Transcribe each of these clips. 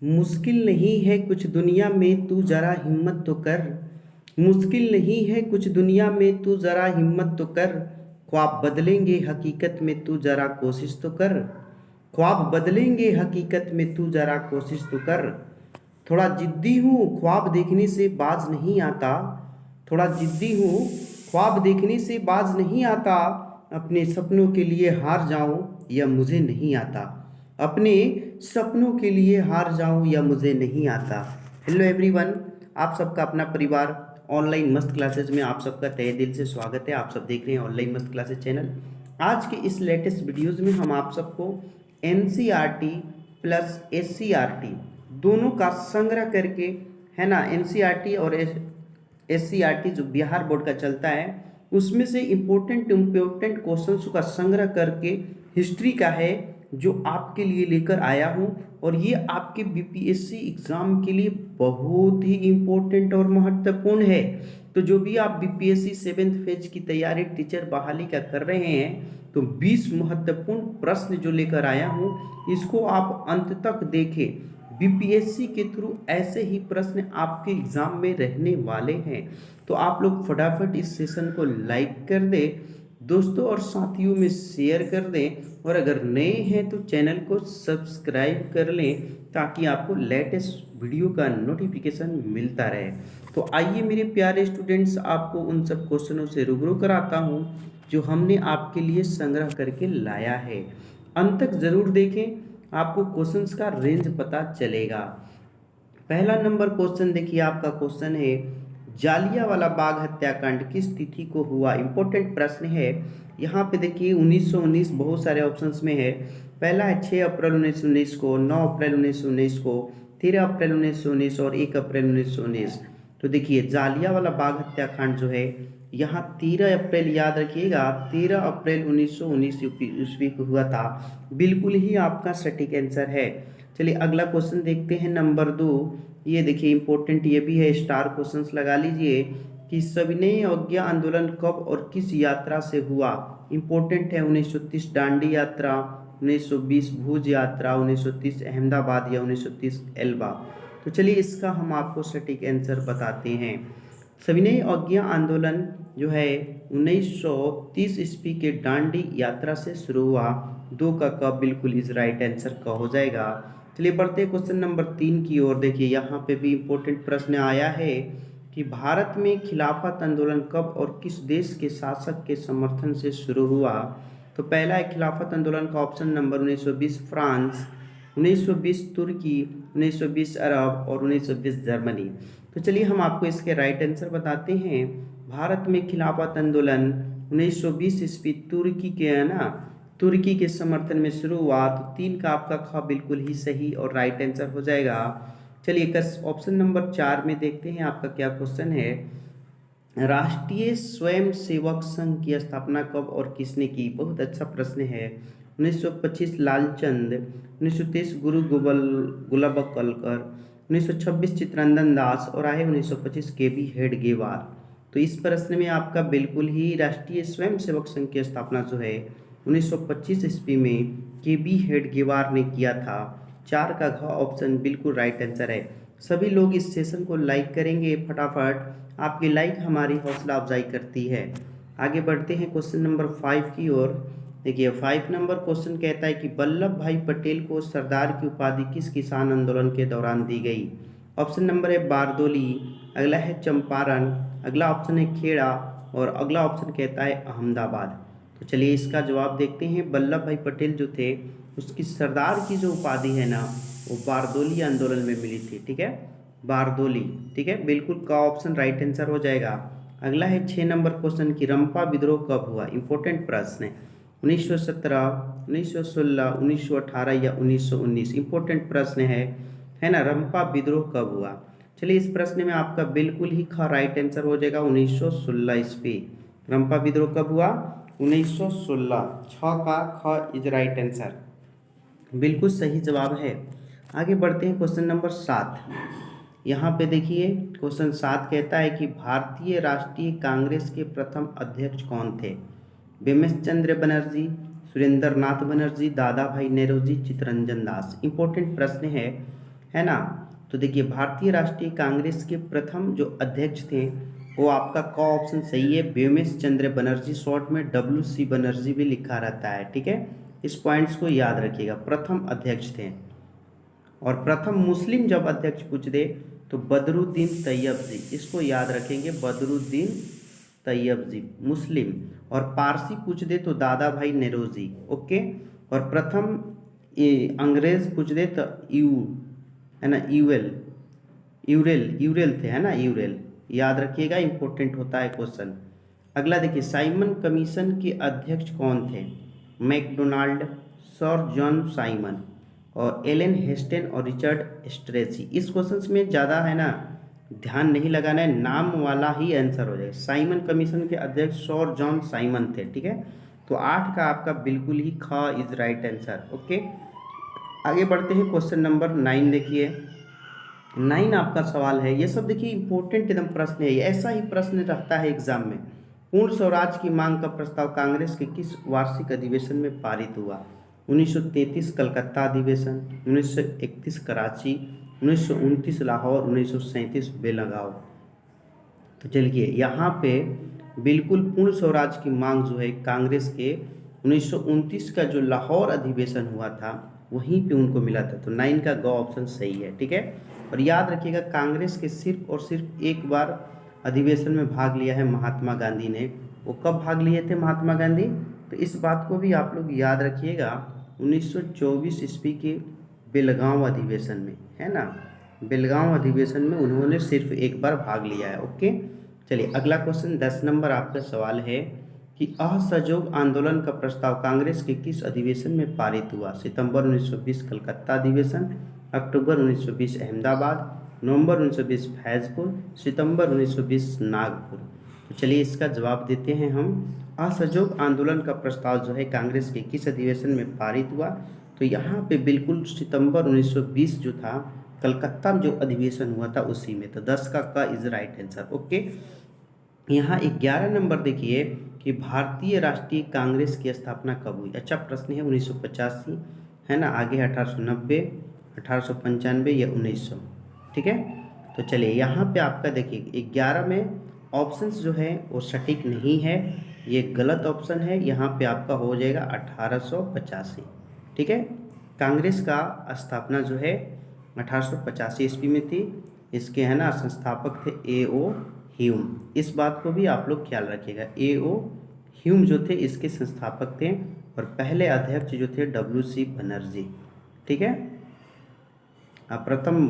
मुश्किल नहीं है कुछ दुनिया में तू जरा हिम्मत तो कर। मुश्किल नहीं है कुछ दुनिया में तू जरा हिम्मत तो कर। ख्वाब बदलेंगे हकीकत में तू जरा कोशिश तो कर। ख्वाब बदलेंगे हकीकत में तू जरा कोशिश तो कर। थोड़ा जिद्दी हूँ ख्वाब देखने से बाज नहीं आता। थोड़ा जिद्दी हूँ ख्वाब देखने से बाज नहीं आता। अपने सपनों के लिए हार जाऊं या मुझे नहीं आता। अपने सपनों के लिए हार जाऊं या मुझे नहीं आता। हेलो एवरीवन, आप सबका अपना परिवार ऑनलाइन मस्त क्लासेज में आप सबका तहे दिल से स्वागत है। आप सब देख रहे हैं ऑनलाइन मस्त क्लासेज चैनल। आज के इस लेटेस्ट वीडियोज़ में हम आप सबको एनसीईआरटी प्लस एससीईआरटी दोनों का संग्रह करके, है ना, एनसीईआरटी और एससीईआरटी जो बिहार बोर्ड का चलता है उसमें से इम्पोर्टेंट क्वेश्चंस का संग्रह करके हिस्ट्री का है जो आपके लिए लेकर आया हूँ। और ये आपके बीपीएससी एग्ज़ाम के लिए बहुत ही इम्पोर्टेंट और महत्वपूर्ण है। तो जो भी आप बीपीएससी 7th फेज की तैयारी टीचर बहाली का कर रहे हैं, तो 20 महत्वपूर्ण प्रश्न जो लेकर आया हूँ इसको आप अंत तक देखें। बीपीएससी के थ्रू ऐसे ही प्रश्न आपके एग्जाम में रहने वाले हैं। तो आप लोग फटाफट इस सेशन को लाइक कर दें, दोस्तों और साथियों में शेयर कर दें, और अगर नए हैं तो चैनल को सब्सक्राइब कर लें ताकि आपको लेटेस्ट वीडियो का नोटिफिकेशन मिलता रहे। तो आइए मेरे प्यारे स्टूडेंट्स, आपको उन सब क्वेश्चनों से रूबरू कराता हूँ जो हमने आपके लिए संग्रह करके लाया है। अंत तक ज़रूर देखें, आपको क्वेश्चंस का रेंज पता चलेगा। पहला नंबर क्वेश्चन देखिए, आपका क्वेश्चन है जालियांवाला बाग हत्याकांड किस तिथि को हुआ। इंपॉर्टेंट प्रश्न है। यहाँ पे देखिए 1919 बहुत सारे ऑप्शंस में है। पहला है 6 अप्रैल 1919 को, 9 अप्रैल 1919 को, 13 अप्रैल 1919 और 1 अप्रैल 1919। तो देखिए जालियांवाला बाग हत्याकांड जो है यहाँ 13 अप्रैल, याद रखिएगा 13 अप्रैल 1919 ईस्वी को हुआ था। बिल्कुल ही आपका सटीक आंसर है। चलिए अगला क्वेश्चन देखते हैं, नंबर 2। ये देखिए इंपॉर्टेंट ये भी है, स्टार क्वेश्चंस लगा लीजिए कि सविनय अवज्ञा आंदोलन कब और किस यात्रा से हुआ। इंपॉर्टेंट है 1930 दांडी यात्रा, 1920 भुज यात्रा, 1930 अहमदाबाद या 1930 एल्बा। तो चलिए इसका हम आपको सटीक आंसर बताते हैं। सविनय अवज्ञा आंदोलन जो है 1930 ईस्वी के दांडी यात्रा से शुरू हुआ। 2 का कब बिल्कुल इस राइट आंसर का हो जाएगा। चलिए बढ़ते हैं क्वेश्चन नंबर 3 की ओर। देखिए यहाँ पे भी इम्पोर्टेंट प्रश्न आया है कि भारत में खिलाफत आंदोलन कब और किस देश के शासक के समर्थन से शुरू हुआ। तो पहला है खिलाफत आंदोलन का ऑप्शन नंबर 1920 फ्रांस, 1920 तुर्की, 1920 अरब और 1920 जर्मनी। तो चलिए हम आपको इसके राइट आंसर बताते हैं। भारत में खिलाफत आंदोलन 1920 ईस्वी तुर्की के, है ना, तुर्की के समर्थन में शुरू हुआ। तो 3 का आपका ख बिल्कुल ही सही और राइट आंसर हो जाएगा। चलिए ऑप्शन नंबर 4 में देखते हैं आपका क्या क्वेश्चन है। राष्ट्रीय स्वयं सेवक संघ की स्थापना कब और किसने की। बहुत अच्छा प्रश्न है। 1925 लालचंद, 1930 गुरु गुलाबकलकर, 1926 चित्रंजन दास और आए 1925 के बी हेडगेवार। तो इस प्रश्न में आपका बिल्कुल ही राष्ट्रीय स्वयं सेवक संघ की स्थापना जो है 1925 ईस्वी में के बी हेडगेवार ने किया था। 4 का घ ऑप्शन बिल्कुल राइट आंसर है। सभी लोग इस सेशन को लाइक करेंगे फटाफट, आपकी लाइक हमारी हौसला अफजाई करती है। आगे बढ़ते हैं क्वेश्चन नंबर 5 की ओर। देखिए 5 नंबर क्वेश्चन कहता है कि वल्लभ भाई पटेल को सरदार की उपाधि किस किसान आंदोलन के दौरान दी गई। ऑप्शन नंबर है बारदोली, अगला है चंपारण, अगला ऑप्शन है खेड़ा और अगला ऑप्शन कहता है अहमदाबाद। तो चलिए इसका जवाब देखते हैं। वल्लभ भाई पटेल जो थे उसकी सरदार की जो उपाधि है ना वो बारदोली आंदोलन में मिली थी। ठीक है, बारदोली, ठीक है, बिल्कुल का ऑप्शन राइट आंसर हो जाएगा। अगला है 6 नंबर क्वेश्चन की रंपा विद्रोह कब हुआ। इंपॉर्टेंट प्रश्न है। 1917, 1916, 1918 या 1919। इंपॉर्टेंट प्रश्न है ना, रंपा विद्रोह कब हुआ। चलिए इस प्रश्न में आपका बिल्कुल ही राइट आंसर हो जाएगा 1916 ईस्वी। रंपा विद्रोह कब हुआ, 1916। 6 का ख इज राइट आंसर, बिल्कुल सही जवाब है। आगे बढ़ते हैं क्वेश्चन नंबर 7। यहाँ पे देखिए क्वेश्चन 7 कहता है कि भारतीय राष्ट्रीय कांग्रेस के प्रथम अध्यक्ष कौन थे। बिमल चंद्र बनर्जी, सुरेंद्र नाथ बनर्जी, दादा भाई नौरोजी, चितरंजन दास। इंपॉर्टेंट प्रश्न है है ना। तो देखिए भारतीय राष्ट्रीय कांग्रेस के प्रथम जो अध्यक्ष थे वो आपका क ऑप्शन सही है, व्योमेश चंद्र बनर्जी, शॉर्ट में WC बनर्जी भी लिखा रहता है, ठीक है। इस पॉइंट्स को याद रखिएगा, प्रथम अध्यक्ष थे। और प्रथम मुस्लिम जब अध्यक्ष पूछते तो बदरुद्दीन तैयब जी, इसको याद रखेंगे, बदरुद्दीन तैयब जी मुस्लिम। और पारसी पूछ दे तो दादा भाई नेरोजी, ओके। और प्रथम अंग्रेज पूछ दे तो यू, है ना, यूरेल यूरेल थे, है ना, यूरेल, याद रखिएगा, इंपॉर्टेंट होता है क्वेश्चन। अगला देखिए साइमन कमीशन के अध्यक्ष कौन थे? मैकडोनाल्ड, सर जॉन साइमन और एलन हेस्टन और रिचर्ड स्ट्रेसी। इस क्वेश्चन में ज़्यादा है ना ध्यान नहीं लगाना है, नाम वाला ही आंसर हो जाएगा। साइमन कमीशन के अध्यक्ष सर जॉन साइमन थे, ठीक है। तो 8 का आपका बिल्कुल ही ख इज राइट आंसर, ओके। आगे बढ़ते हैं, क्वेश्चन नंबर 9 देखिए। 9 आपका सवाल है, ये सब देखिए इंपॉर्टेंट एकदम प्रश्न है, ऐसा ही प्रश्न रहता है एग्जाम में। पूर्ण स्वराज की मांग का प्रस्ताव कांग्रेस के किस वार्षिक अधिवेशन में पारित हुआ? 1933 कलकत्ता अधिवेशन, 1931 कराची, 1929 लाहौर, 1937 बेलगांव। तो चलिए यहाँ पे बिल्कुल पूर्ण स्वराज की मांग जो है कांग्रेस के 1929 का जो लाहौर अधिवेशन हुआ था वहीं पे उनको मिला था। तो 9 का ग ऑप्शन सही है, ठीक है। और याद रखिएगा कांग्रेस के सिर्फ और सिर्फ एक बार अधिवेशन में भाग लिया है महात्मा गांधी ने। वो कब भाग लिए थे महात्मा गांधी? तो इस बात को भी आप लोग याद रखिएगा, 1924 ईस्वी के बेलगांव अधिवेशन में, है ना, बेलगांव अधिवेशन में उन्होंने सिर्फ एक बार भाग लिया है, ओके। चलिए अगला क्वेश्चन 10 नंबर आपका सवाल है कि असहयोग आंदोलन का प्रस्ताव कांग्रेस के किस अधिवेशन में पारित हुआ? सितंबर 1920 कलकत्ता अधिवेशन, अक्टूबर 1920 अहमदाबाद, नवंबर 1920 फैजपुर, सितंबर 1920 नागपुर। तो चलिए इसका जवाब देते हैं हम। असहयोग आंदोलन का प्रस्ताव जो है कांग्रेस के किस अधिवेशन में पारित हुआ? तो यहाँ पे बिल्कुल सितंबर 1920 जो था कलकत्ता में जो अधिवेशन हुआ था उसी में। तो 10 का इज राइट आंसर, ओके। यहाँ 11 नंबर देखिए कि भारतीय राष्ट्रीय कांग्रेस की स्थापना कब हुई? अच्छा प्रश्न है, 1985 है ना, आगे 1890, 1895 या 1900, ठीक है। तो चलिए यहाँ पे आपका देखिए 11 में ऑप्शंस जो है वो सटीक नहीं है, ये गलत ऑप्शन है। यहाँ पे आपका हो जाएगा 1885, ठीक है। कांग्रेस का स्थापना जो है 1885 ईस्वी में थी। इसके है ना संस्थापक थे A.O. ह्यूम, इस बात को भी आप लोग ख्याल रखिएगा। A.O. ह्यूम जो थे इसके संस्थापक थे और पहले अध्यक्ष जो थे WC बनर्जी, ठीक है। प्रथम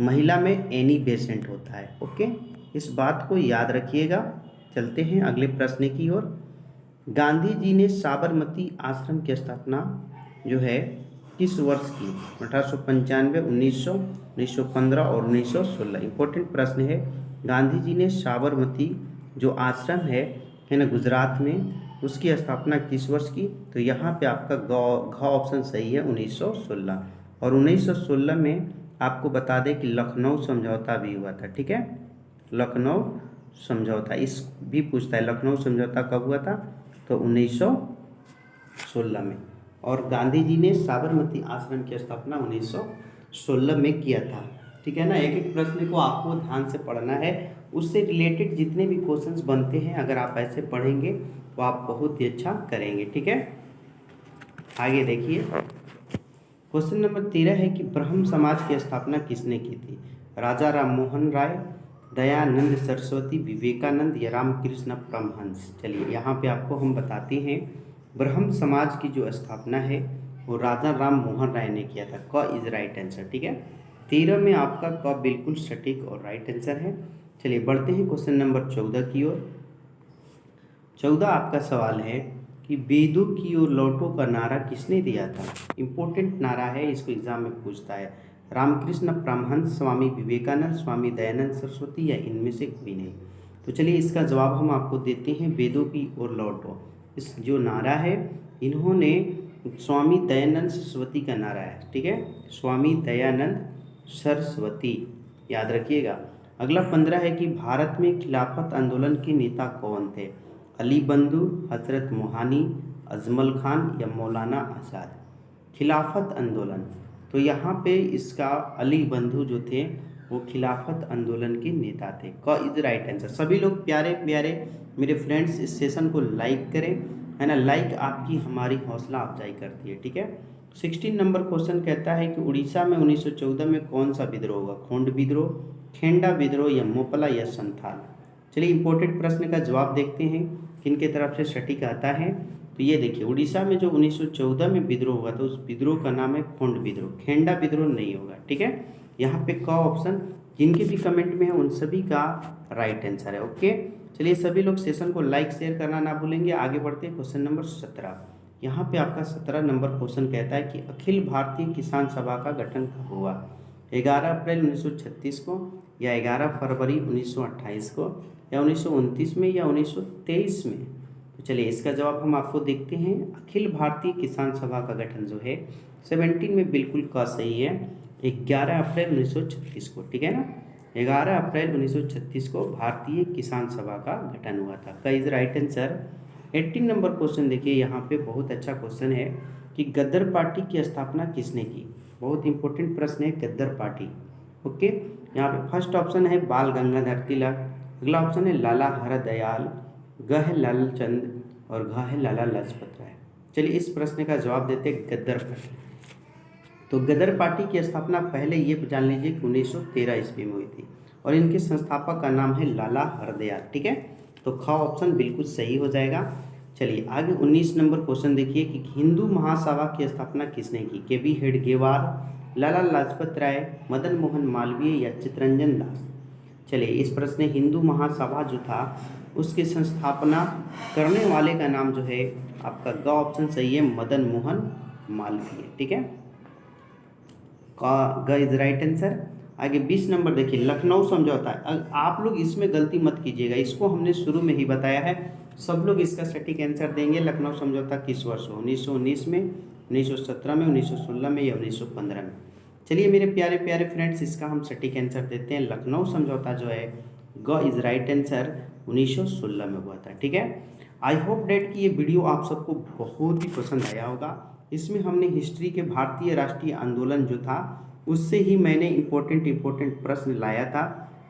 महिला में एनी बेसेंट होता है, ओके, इस बात को याद रखिएगा। चलते हैं अगले प्रश्न की ओर। गांधी जी ने साबरमती आश्रम की स्थापना जो है किस वर्ष की? 1895, 1900, 1915 और 1916। इंपॉर्टेंट प्रश्न है। गांधी जी ने साबरमती जो आश्रम है ना गुजरात में, उसकी स्थापना किस वर्ष की? तो यहाँ पे आपका घ ऑप्शन सही है, 1916। और 1916 में आपको बता दें कि लखनऊ समझौता भी हुआ था, ठीक है। लखनऊ समझौता इस भी पूछता है, लखनऊ समझौता कब हुआ था? तो 1916 में। और गांधी जी ने साबरमती आश्रम की स्थापना 1916 में किया था, ठीक है ना। एक एक प्रश्न को आपको ध्यान से पढ़ना है, उससे रिलेटेड जितने भी क्वेश्चंस बनते हैं अगर आप ऐसे पढ़ेंगे तो आप बहुत ही अच्छा करेंगे, ठीक है। आगे देखिए क्वेश्चन नंबर 13 है कि ब्रह्म समाज की स्थापना किसने की थी? राजा राम मोहन राय, दयानंद सरस्वती, विवेकानंद या रामकृष्ण परमहंस। चलिए यहाँ पे आपको हम बताते हैं, ब्रह्म समाज की जो स्थापना है वो राजा राम मोहन राय ने किया था। क इज राइट आंसर, ठीक है। 13 में आपका क बिल्कुल सटीक और राइट आंसर है। चलिए बढ़ते हैं क्वेश्चन नंबर 14 की ओर। 14 आपका सवाल है कि वेदों की ओर लौटो का नारा किसने दिया था? इंपॉर्टेंट नारा है, इसको एग्जाम में पूछता है। रामकृष्ण परमहंस, स्वामी विवेकानंद, स्वामी दयानंद सरस्वती या इनमें से कोई नहीं। तो चलिए इसका जवाब हम आपको देते हैं, वेदों की ओर लौटो। इस जो नारा है इन्होंने स्वामी दयानंद सरस्वती का नारा है, ठीक है, स्वामी दयानंद सरस्वती, याद रखिएगा। अगला 15 है कि भारत में खिलाफत आंदोलन के नेता कौन थे? अली बंधु, हजरत मोहानी, अजमल खान या मौलाना आज़ाद। खिलाफत आंदोलन तो यहाँ पे इसका अली बंधु जो थे वो खिलाफत आंदोलन के नेता थे। क इज राइट आंसर। सभी लोग प्यारे प्यारे मेरे फ्रेंड्स इस सेशन को लाइक करें, है ना। लाइक आपकी हमारी हौसला अफजाई करती है, ठीक है। 16 नंबर क्वेश्चन कहता है कि उड़ीसा में 1914 में कौन सा विद्रोह हुआ? खोंड विद्रोह, खेंडा विद्रोह या मोपला या संथाल? चलिए इंपॉर्टेंट प्रश्न का जवाब देखते हैं किनके तरफ से सटीक आता है। तो ये देखिए, उड़ीसा में जो 1914 में विद्रोह हुआ था उस विद्रोह का नाम है खोंड विद्रोह। खेंडा विद्रोह नहीं होगा, ठीक है। यहाँ पे क ऑप्शन जिनके भी कमेंट में है उन सभी का राइट आंसर है। ओके, चलिए सभी लोग सेशन को लाइक शेयर करना ना भूलेंगे। आगे बढ़ते हैं क्वेश्चन नंबर 17। यहाँ पे आपका 17 नंबर क्वेश्चन कहता है कि अखिल भारतीय किसान सभा का गठन कब हुआ? 11 अप्रैल 1936 को, या 11 फरवरी 1928 को, या 1929 में, या 1923 में? तो चलिए इसका जवाब हम आपको देखते हैं। अखिल भारतीय किसान सभा का गठन जो है 17 में बिल्कुल का सही है, 11 अप्रैल 1936 को, ठीक है ना। 11 अप्रैल 1936 को भारतीय किसान सभा का गठन हुआ था। का is right answer. 18 number question देखिए, यहाँ पे बहुत अच्छा क्वेश्चन है कि गद्दर पार्टी की स्थापना किसने की? बहुत इंपॉर्टेंट प्रश्न है गद्दर पार्टी। ओके, यहाँ पे फर्स्ट ऑप्शन है बाल गंगाधर तिलक, अगला ऑप्शन है लाला हरदयाल, ग है लालचंद और घ है लाला लाजपत राय। चलिए इस प्रश्न का जवाब देते हैं गद्दर पार्टी। तो गदर पार्टी की स्थापना पहले ये जान लीजिए कि 1913 ईस्वी में हुई थी और इनके संस्थापक का नाम है लाला हरदयाल, ठीक है। तो ख ऑप्शन बिल्कुल सही हो जाएगा। चलिए आगे 19 नंबर क्वेश्चन देखिए कि हिंदू महासभा की स्थापना किसने की? के.बी. हेडगेवार, लाला लाजपत राय, मदन मोहन मालवीय या चित्तरंजन दास? चलिए इस प्रश्न हिंदू महासभा जो था उसकी संस्थापना करने वाले का नाम जो है आपका ग ऑप्शन सही है, मदन मोहन मालवीय, ठीक है। का इज राइट आंसर। आगे 20 नंबर देखिए, लखनऊ समझौता। आप लोग इसमें गलती मत कीजिएगा, इसको हमने शुरू में ही बताया है। सब लोग इसका सटीक आंसर देंगे। लखनऊ समझौता किस वर्ष हो? 1919 में, 1917 में, 1916 में या 1915 में? चलिए मेरे प्यारे प्यारे फ्रेंड्स, इसका हम सटीक आंसर देते हैं। लखनऊ समझौता जो है ग इज राइट आंसर 1916 में हुआ था, ठीक है। आई होप डेट कि ये वीडियो आप सबको बहुत ही पसंद आया होगा। इसमें हमने हिस्ट्री के भारतीय राष्ट्रीय आंदोलन जो था उससे ही मैंने इम्पोर्टेंट प्रश्न लाया था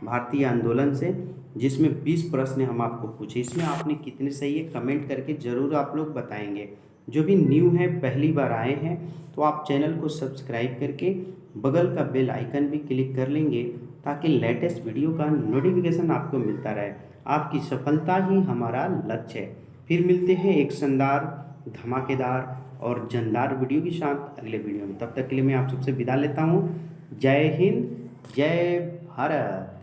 भारतीय आंदोलन से, जिसमें 20 प्रश्न हम आपको पूछे। इसमें आपने कितने सही है कमेंट करके ज़रूर आप लोग बताएंगे। जो भी न्यू है, पहली बार आए हैं, तो आप चैनल को सब्सक्राइब करके बगल का बेल आइकन भी क्लिक कर लेंगे ताकि लेटेस्ट वीडियो का नोटिफिकेशन आपको मिलता रहे। आपकी सफलता ही हमारा लक्ष्य है। फिर मिलते हैं एक शानदार, धमाकेदार और जानदार वीडियो के साथ अगले वीडियो में। तब तक के लिए मैं आप सबसे विदा लेता हूँ। जय हिंद, जय भारत।